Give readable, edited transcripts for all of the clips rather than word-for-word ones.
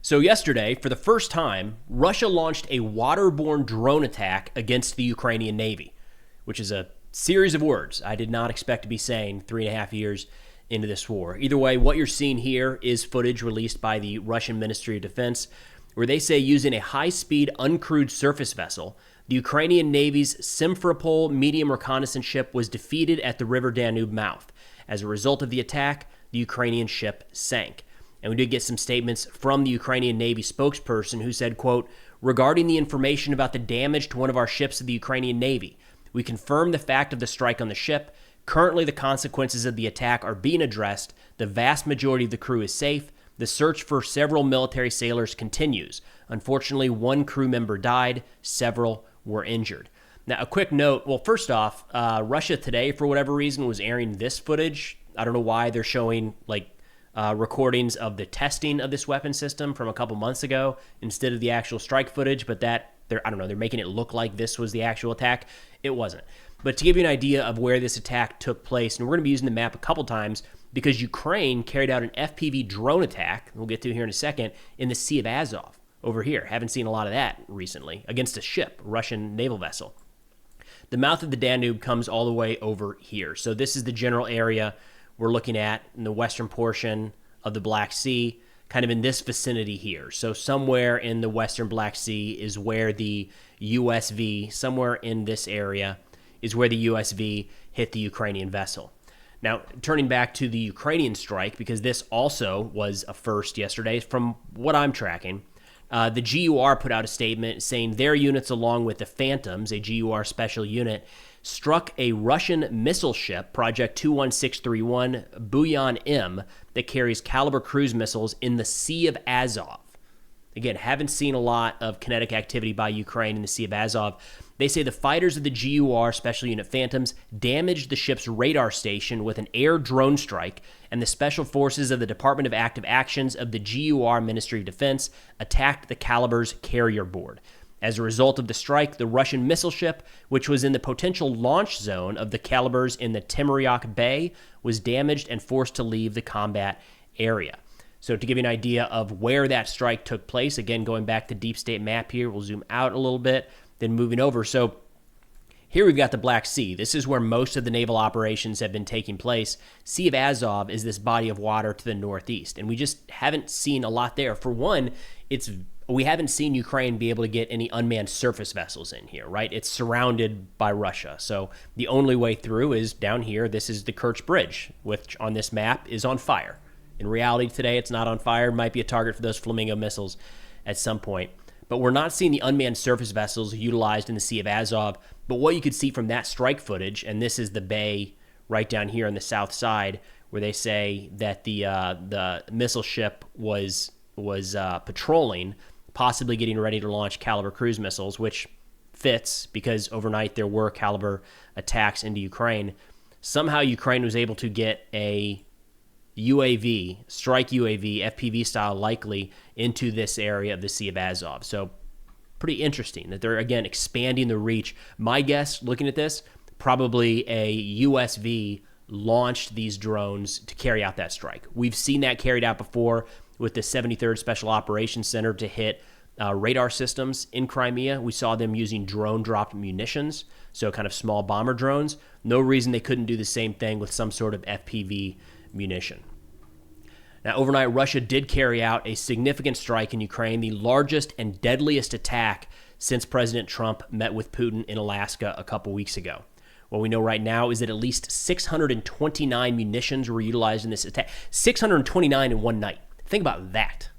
So yesterday, for the first time, Russia launched a waterborne drone attack against the Ukrainian Navy, which is a series of words I did not expect to be saying 3.5 years into this war. Either way, what you're seeing here is footage released by the Russian Ministry of Defense, where they say using a high-speed uncrewed surface vessel, the Ukrainian Navy's Simferopol medium reconnaissance ship was defeated at the River Danube mouth. As a result of the attack, the Ukrainian ship sank. And we did get some statements from the Ukrainian Navy spokesperson who said, quote, regarding the information about the damage to one of our ships of the Ukrainian Navy, we confirm the fact of the strike on the ship. Currently, the consequences of the attack are being addressed. The vast majority of the crew is safe. The search for several military sailors continues. Unfortunately, one crew member died. Several were injured. Now, a quick note. Well, first off, Russia today, for whatever reason, was airing this footage. I don't know why they're showing, recordings of the testing of this weapon system from a couple months ago instead of the actual strike footage, but they're making it look like this was the actual attack. It wasn't. But to give you an idea of where this attack took place, and we're going to be using the map a couple times because Ukraine carried out an FPV drone attack, we'll get to here in a second, in the Sea of Azov over here. Haven't seen a lot of that recently, against a ship, a Russian naval vessel. The mouth of the Danube comes all the way over here. So this is the general area we're looking at in the western portion of the Black Sea, kind of in this vicinity here. So somewhere in the western Black Sea is where the USV, somewhere in this area, is where the USV hit the Ukrainian vessel. Now, turning back to the Ukrainian strike, because this also was a first yesterday, from what I'm tracking, the GUR put out a statement saying their units, along with the Phantoms, a GUR special unit, struck a Russian missile ship, Project 21631 Buyan M, that carries Caliber cruise missiles in the Sea of Azov. Again, haven't seen a lot of kinetic activity by Ukraine in the Sea of Azov. They say the fighters of the GUR Special Unit Phantoms damaged the ship's radar station with an air drone strike, and the special forces of the Department of Active Actions of the GUR Ministry of Defense attacked the Caliber's carrier board. As a result of the strike, the Russian missile ship, which was in the potential launch zone of the Calibers in the Timuryak Bay, was damaged and forced to leave the combat area. So to give you an idea of where that strike took place, again, going back to deep state map here, we'll zoom out a little bit, then moving over. So here we've got the Black Sea. This is where most of the naval operations have been taking place. Sea of Azov is this body of water to the northeast, and we just haven't seen a lot there. For one, we haven't seen Ukraine be able to get any unmanned surface vessels in here, right? It's surrounded by Russia. So the only way through is down here. This is the Kerch Bridge, which on this map is on fire. In reality, today it's not on fire. It might be a target for those Flamingo missiles at some point. But we're not seeing the unmanned surface vessels utilized in the Sea of Azov. But what you could see from that strike footage, and this is the bay right down here on the south side, where they say that the missile ship was patrolling, possibly getting ready to launch Caliber cruise missiles, which fits because overnight there were Caliber attacks into Ukraine. Somehow Ukraine was able to get a UAV, strike UAV, FPV style likely, into this area of the Sea of Azov. So pretty interesting that they're, again, expanding the reach. My guess, looking at this, probably a USV launched these drones to carry out that strike. We've seen that carried out before with the 73rd Special Operations Center to hit radar systems in Crimea. We saw them using drone-dropped munitions, so kind of small bomber drones. No reason they couldn't do the same thing with some sort of FPV munition. Now, overnight, Russia did carry out a significant strike in Ukraine, the largest and deadliest attack since President Trump met with Putin in Alaska a couple weeks ago. What we know right now is that at least 629 munitions were utilized in this attack. 629 in one night. Think about that.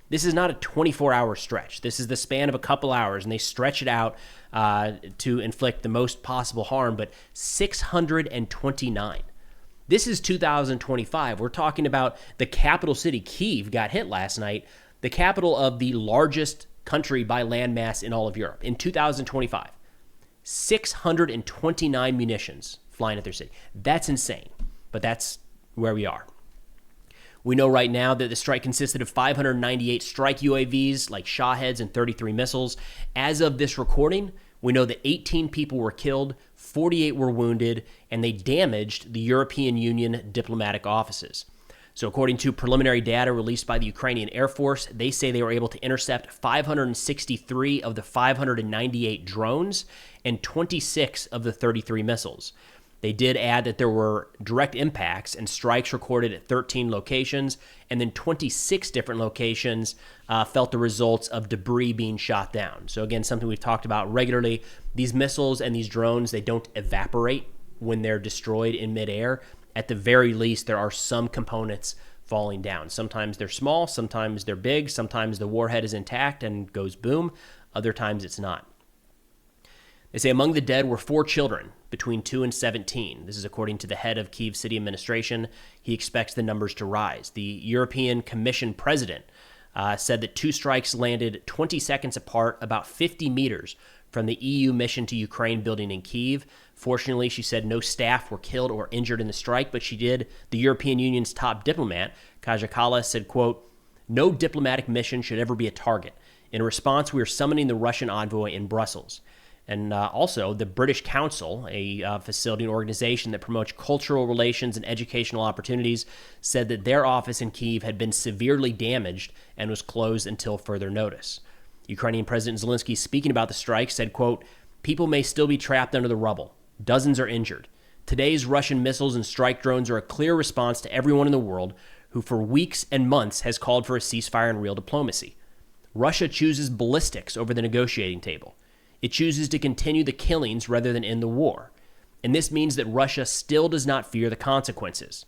This is not a 24-hour stretch. This is the span of a couple hours, and they stretch it out to inflict the most possible harm, but 629. This is 2025. We're talking about the capital city, Kyiv, got hit last night, the capital of the largest country by landmass in all of Europe in 2025. 629 munitions flying at their city. That's insane, but that's where we are. We know right now that the strike consisted of 598 strike UAVs like Shaheds and 33 missiles. As of this recording, we know that 18 people were killed, 48 were wounded, and they damaged the European Union diplomatic offices. So according to preliminary data released by the Ukrainian Air Force, they say they were able to intercept 563 of the 598 drones and 26 of the 33 missiles. They did add that there were direct impacts and strikes recorded at 13 locations, and then 26 different locations felt the results of debris being shot down. So again, something we've talked about regularly. These missiles and these drones, they don't evaporate when they're destroyed in midair. At the very least, there are some components falling down. Sometimes they're small, sometimes they're big, sometimes the warhead is intact and goes boom, other times it's not. They say among the dead were 4 children between 2 and 17. This is according to the head of Kyiv city administration. He expects the numbers to rise. The European Commission president said that 2 strikes landed 20 seconds apart, about 50 meters from the EU mission to Ukraine building in Kyiv. Fortunately, she said no staff were killed or injured in the strike, but the European Union's top diplomat, Kaja Kallas, said, quote, "No diplomatic mission should ever be a target. In response, we are summoning the Russian envoy in Brussels." And also, the British Council, a facility and organization that promotes cultural relations and educational opportunities, said that their office in Kyiv had been severely damaged and was closed until further notice. Ukrainian President Zelensky, speaking about the strike, said, quote, "People may still be trapped under the rubble. Dozens are injured. Today's Russian missiles and strike drones are a clear response to everyone in the world who for weeks and months has called for a ceasefire and real diplomacy. Russia chooses ballistics over the negotiating table. It chooses to continue the killings rather than end the war. And this means that Russia still does not fear the consequences.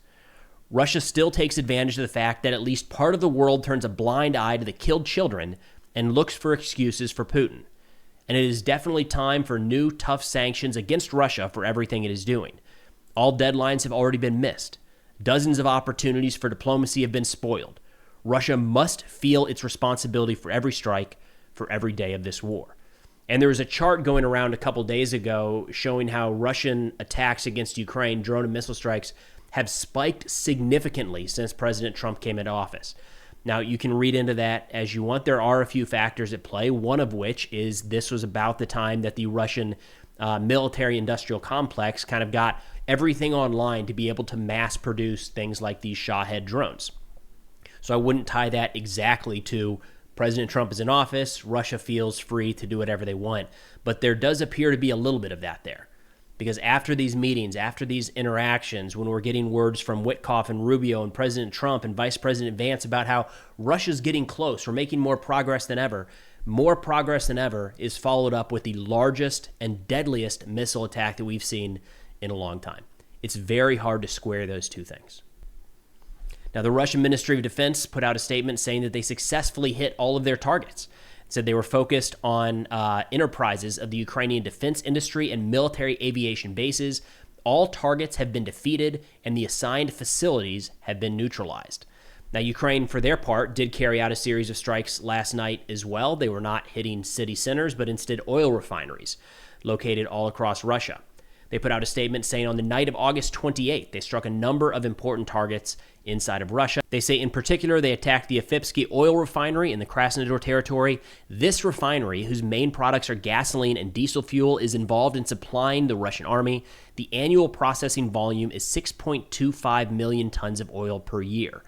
Russia still takes advantage of the fact that at least part of the world turns a blind eye to the killed children and looks for excuses for Putin. And it is definitely time for new, tough sanctions against Russia for everything it is doing. All deadlines have already been missed. Dozens of opportunities for diplomacy have been spoiled. Russia must feel its responsibility for every strike, for every day of this war." And there was a chart going around a couple days ago showing how Russian attacks against Ukraine, drone and missile strikes, have spiked significantly since President Trump came into office. Now, you can read into that as you want. There are a few factors at play, one of which is this was about the time that the Russian military-industrial complex kind of got everything online to be able to mass produce things like these Shahed drones. So I wouldn't tie that exactly to President Trump is in office, Russia feels free to do whatever they want. But there does appear to be a little bit of that there. Because after these meetings, after these interactions, when we're getting words from Witkoff and Rubio and President Trump and Vice President Vance about how Russia's getting close, we're making more progress than ever is followed up with the largest and deadliest missile attack that we've seen in a long time. It's very hard to square those two things. Now, the Russian Ministry of Defense put out a statement saying that they successfully hit all of their targets. It said they were focused on enterprises of the Ukrainian defense industry and military aviation bases. All targets have been defeated, and the assigned facilities have been neutralized. Now, Ukraine, for their part, did carry out a series of strikes last night as well. They were not hitting city centers, but instead oil refineries located all across Russia. They put out a statement saying on the night of August 28th, they struck a number of important targets inside of Russia. They say in particular they attacked the Afipsky oil refinery in the Krasnodar territory. This refinery, whose main products are gasoline and diesel fuel, is involved in supplying the Russian army. The annual processing volume is 6.25 million tons of oil per year.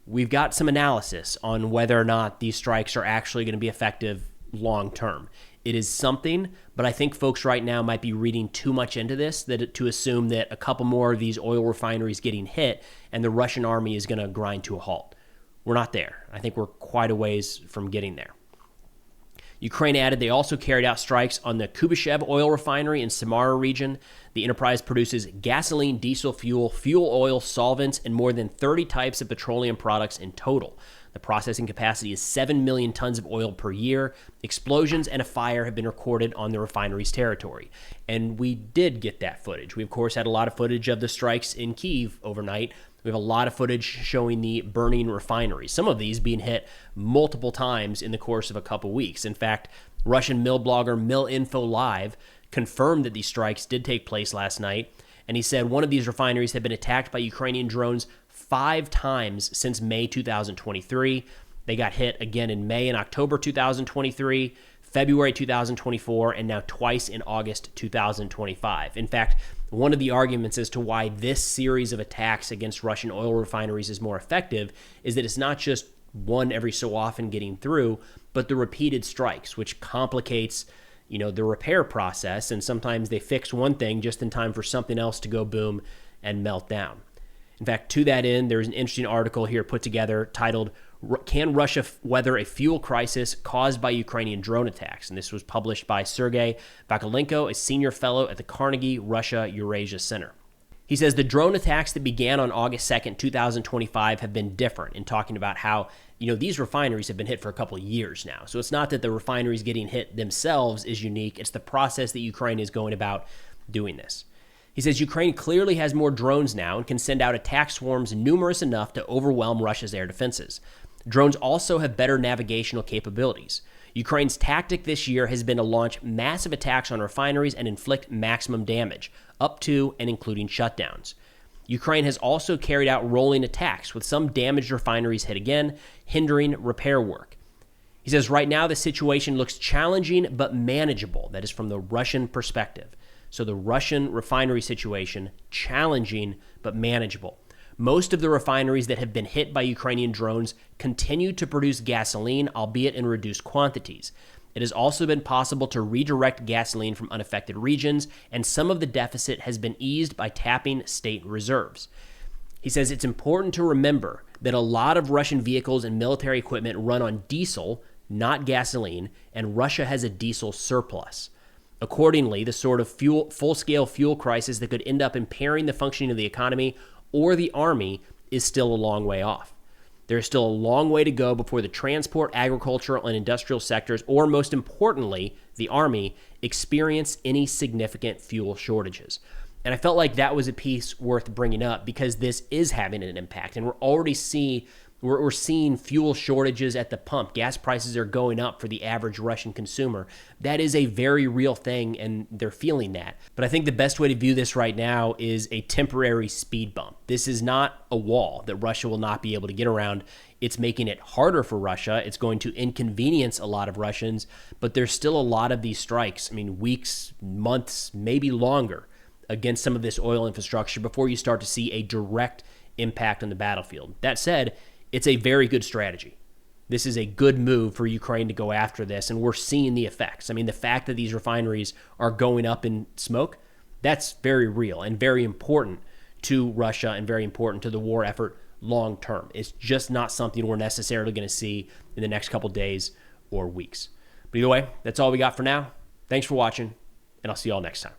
We've got some analysis on whether or not these strikes are actually going to be effective long term. It is something, but I think folks right now might be reading too much into this to assume that a couple more of these oil refineries getting hit and the Russian army is going to grind to a halt. We're not there. I think we're quite a ways from getting there. Ukraine added they also carried out strikes on the Kubyshev oil refinery in Samara region. The enterprise produces gasoline, diesel fuel, fuel oil, solvents, and more than 30 types of petroleum products in total. The processing capacity is 7 million tons of oil per year. Explosions and a fire have been recorded on the refinery's territory. And we did get that footage. We, of course, had a lot of footage of the strikes in Kyiv overnight. We have a lot of footage showing the burning refineries, some of these being hit multiple times in the course of a couple weeks. In fact, Russian mill blogger MilInfo Live confirmed that these strikes did take place last night, and he said one of these refineries had been attacked by Ukrainian drones 5 times since May 2023. They got hit again in May and October 2023, February 2024, and now twice in August 2025. In fact, one of the arguments as to why this series of attacks against Russian oil refineries is more effective is that it's not just one every so often getting through, but the repeated strikes, which complicates, the repair process. And sometimes they fix one thing just in time for something else to go boom and melt down. In fact, to that end, there's an interesting article here put together titled, "Can Russia Weather a Fuel Crisis Caused by Ukrainian Drone Attacks?" And this was published by Sergei Vakalenko, a senior fellow at the Carnegie Russia Eurasia Center. He says the drone attacks that began on August 2nd, 2025 have been different, in talking about how, these refineries have been hit for a couple of years now. So it's not that the refineries getting hit themselves is unique. It's the process that Ukraine is going about doing this. He says Ukraine clearly has more drones now and can send out attack swarms numerous enough to overwhelm Russia's air defenses. Drones also have better navigational capabilities. Ukraine's tactic this year has been to launch massive attacks on refineries and inflict maximum damage, up to and including shutdowns. Ukraine has also carried out rolling attacks, with some damaged refineries hit again, hindering repair work. He says right now the situation looks challenging but manageable. That is from the Russian perspective. So the Russian refinery situation, challenging but manageable. Most of the refineries that have been hit by Ukrainian drones continue to produce gasoline, albeit in reduced quantities. It has also been possible to redirect gasoline from unaffected regions, and some of the deficit has been eased by tapping state reserves. He says it's important to remember that a lot of Russian vehicles and military equipment run on diesel, not gasoline, and Russia has a diesel surplus. Accordingly, the sort of full-scale fuel crisis that could end up impairing the functioning of the economy or the army is still a long way off. There is still a long way to go before the transport, agricultural, and industrial sectors, or most importantly, the army, experience any significant fuel shortages. And I felt like that was a piece worth bringing up because this is having an impact, and we're seeing fuel shortages at the pump. Gas prices are going up for the average Russian consumer. That is a very real thing, and they're feeling that. But I think the best way to view this right now is a temporary speed bump. This is not a wall that Russia will not be able to get around. It's making it harder for Russia. It's going to inconvenience a lot of Russians, but there's still a lot of these strikes. Weeks, months, maybe longer against some of this oil infrastructure before you start to see a direct impact on the battlefield. That said, it's a very good strategy. This is a good move for Ukraine to go after this, and we're seeing the effects. The fact that these refineries are going up in smoke, that's very real and very important to Russia and very important to the war effort long term. It's just not something we're necessarily going to see in the next couple days or weeks. But either way, that's all we got for now. Thanks for watching, and I'll see you all next time.